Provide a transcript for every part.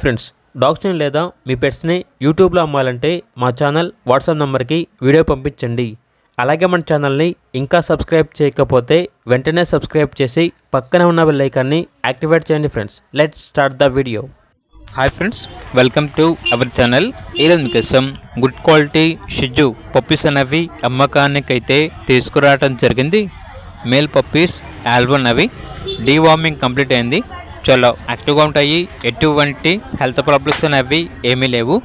Friends, డాగ్స్ని లేదా మీ పెట్స్ని యూట్యూబ్లో అమ్మాలంటే మా ఛానల్ వాట్సాప్ నెంబర్కి వీడియో పంపించండి. అలాగే మన ఛానల్ని ఇంకా సబ్స్క్రైబ్ చేయకపోతే వెంటనే సబ్స్క్రైబ్ చేసి పక్కనే ఉన్న బెల్ ఐకాన్ని యాక్టివేట్ చేయండి. Friends, let's start the video. Hi friends, welcome to our channel. ఈరోజు మీకోసం గుడ్ క్వాలిటీ షిజు పప్పీస్ అనేవి అమ్మకానికి అయితే తీసుకురావడం జరిగింది. మేల్ పప్పీస్ ఆల్బన్ అవి డీవార్మింగ్ కంప్లీట్ అయింది. చాలా యాక్టివ్గా ఉంటాయి. ఎటువంటి హెల్త్ ప్రాబ్లమ్స్ అనేవి ఏమీ లేవు.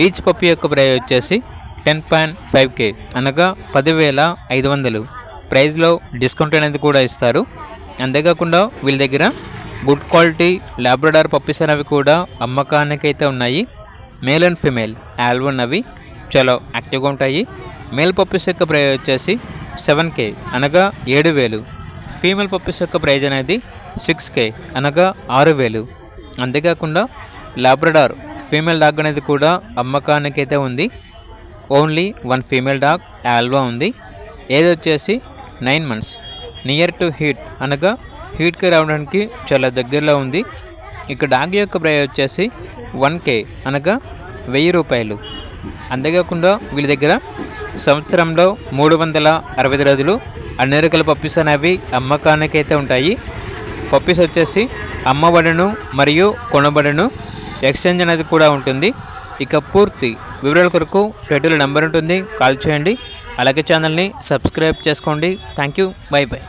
ఈచ్ పప్పీ యొక్క ప్రైస్ వచ్చేసి 10.5K అనగా 10,500. ప్రైస్లో డిస్కౌంట్ అనేది కూడా ఇస్తారు. అంతేకాకుండా వీళ్ళ దగ్గర గుడ్ క్వాలిటీ లాబ్రడార్ పప్పీస్ అనేవి కూడా అమ్మకానికి అయితే ఉన్నాయి. మేల్ అండ్ ఫిమేల్ ఆల్బన్ అవి చాలా యాక్టివ్గా ఉంటాయి. మేల్ పప్పీస్ యొక్క ప్రైస్ వచ్చేసి 7K అనగా 7,000. ఫీమేల్ పప్పీస్ యొక్క ప్రైజ్ అనేది 6K అనగా 6,000. అంతేకాకుండా లాబ్రడార్ ఫీమేల్ డాగ్ అనేది కూడా అమ్మకానికి అయితే ఉంది. ఓన్లీ 1 ఫీమేల్ డాగ్ ఆల్బా ఉంది. ఏది వచ్చేసి 9 months, నియర్ టు హీట్ అనగా హీట్కి రావడానికి చాలా దగ్గరలో ఉంది. ఇక డాగ్ యొక్క ప్రైజ్ వచ్చేసి 1K అనగా 1,000 రూపాయలు. అంతేకాకుండా వీళ్ళ దగ్గర సంవత్సరంలో 365 రోజులు అన్ని రకాల పప్పీస్ అనేవి అమ్మకానికి అయితే ఉంటాయి. పప్పీస్ వచ్చేసి అమ్మబడును మరియు కొనబడును. ఎక్స్చేంజ్ అనేది కూడా ఉంటుంది. ఇక పూర్తి వివరాల కొరకు టైటిల్ నెంబర్ ఉంటుంది, కాల్ చేయండి. అలాగే ఛానల్ని సబ్స్క్రైబ్ చేసుకోండి. Thank you, by by.